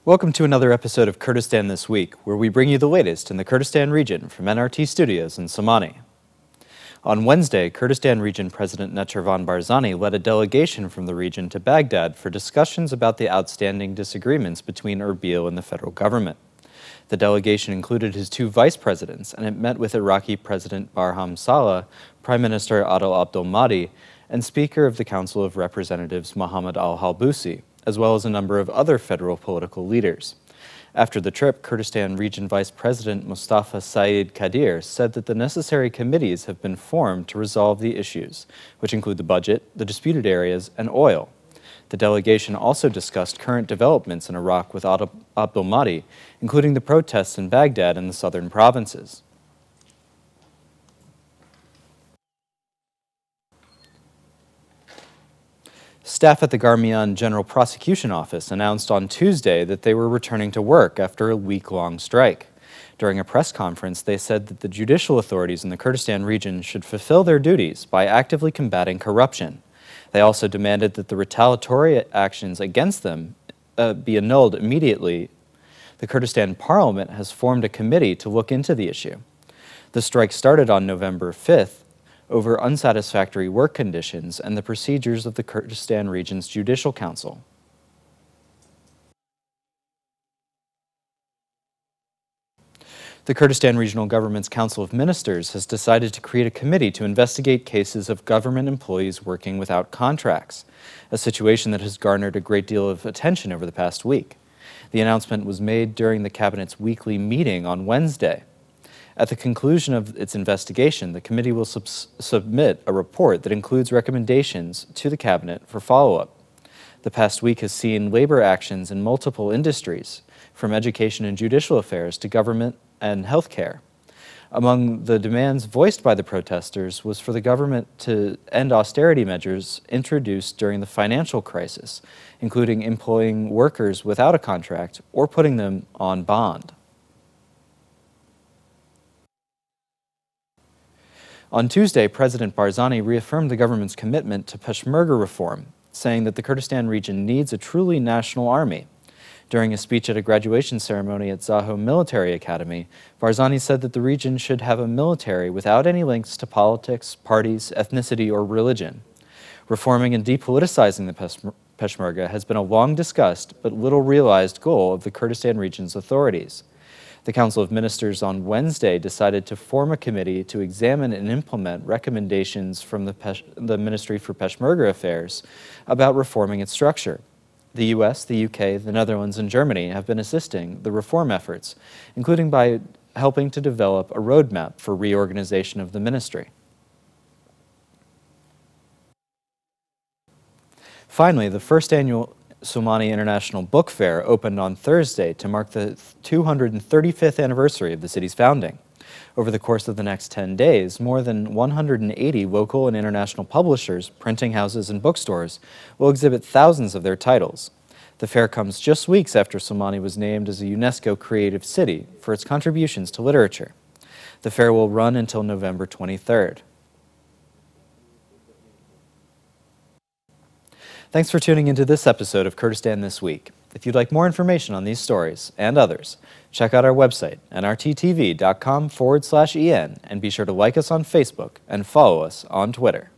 Welcome to another episode of Kurdistan This Week, where we bring you the latest in the Kurdistan region from NRT Studios in Cemani. On Wednesday, Kurdistan Region President Nechirvan Barzani led a delegation from the region to Baghdad for discussions about the outstanding disagreements between Erbil and the federal government. The delegation included his two vice presidents, and it met with Iraqi President Barham Saleh, Prime Minister Adel Abdel Mahdi, and Speaker of the Council of Representatives Mohammed al-Halbousi, as well as a number of other federal political leaders. After the trip, Kurdistan Region Vice President Mustafa Saeed Kadir said that the necessary committees have been formed to resolve the issues, which include the budget, the disputed areas, and oil. The delegation also discussed current developments in Iraq with Abdel Mahdi, including the protests in Baghdad and the southern provinces. Staff at the Garmian General Prosecution Office announced on Tuesday that they were returning to work after a week-long strike. During a press conference, they said that the judicial authorities in the Kurdistan region should fulfill their duties by actively combating corruption. They also demanded that the retaliatory actions against them be annulled immediately. The Kurdistan Parliament has formed a committee to look into the issue. The strike started on November 5th, over unsatisfactory work conditions and the procedures of the Kurdistan Region's Judicial Council. The Kurdistan Regional Government's Council of Ministers has decided to create a committee to investigate cases of government employees working without contracts, a situation that has garnered a great deal of attention over the past week. The announcement was made during the Cabinet's weekly meeting on Wednesday. At the conclusion of its investigation, the committee will submit a report that includes recommendations to the Cabinet for follow-up. The past week has seen labor actions in multiple industries, from education and judicial affairs to government and healthcare. Among the demands voiced by the protesters was for the government to end austerity measures introduced during the financial crisis, including employing workers without a contract or putting them on bond. On Tuesday, President Barzani reaffirmed the government's commitment to Peshmerga reform, saying that the Kurdistan region needs a truly national army. During a speech at a graduation ceremony at Zaho Military Academy, Barzani said that the region should have a military without any links to politics, parties, ethnicity, or religion. Reforming and depoliticizing the Peshmerga has been a long discussed but little realized goal of the Kurdistan region's authorities. The Council of Ministers on Wednesday decided to form a committee to examine and implement recommendations from the Ministry for Peshmerga Affairs about reforming its structure. The US, the UK, the Netherlands, and Germany have been assisting the reform efforts, including by helping to develop a roadmap for reorganization of the ministry. Finally, the first annual Sulaimani International Book Fair opened on Thursday to mark the 235th anniversary of the city's founding. Over the course of the next 10 days, more than 180 local and international publishers, printing houses, and bookstores will exhibit thousands of their titles. The fair comes just weeks after Cemani was named as a UNESCO Creative City for its contributions to literature. The fair will run until November 23rd. Thanks for tuning into this episode of Kurdistan This Week. If you'd like more information on these stories and others, check out our website, nrttv.com/en, and be sure to like us on Facebook and follow us on Twitter.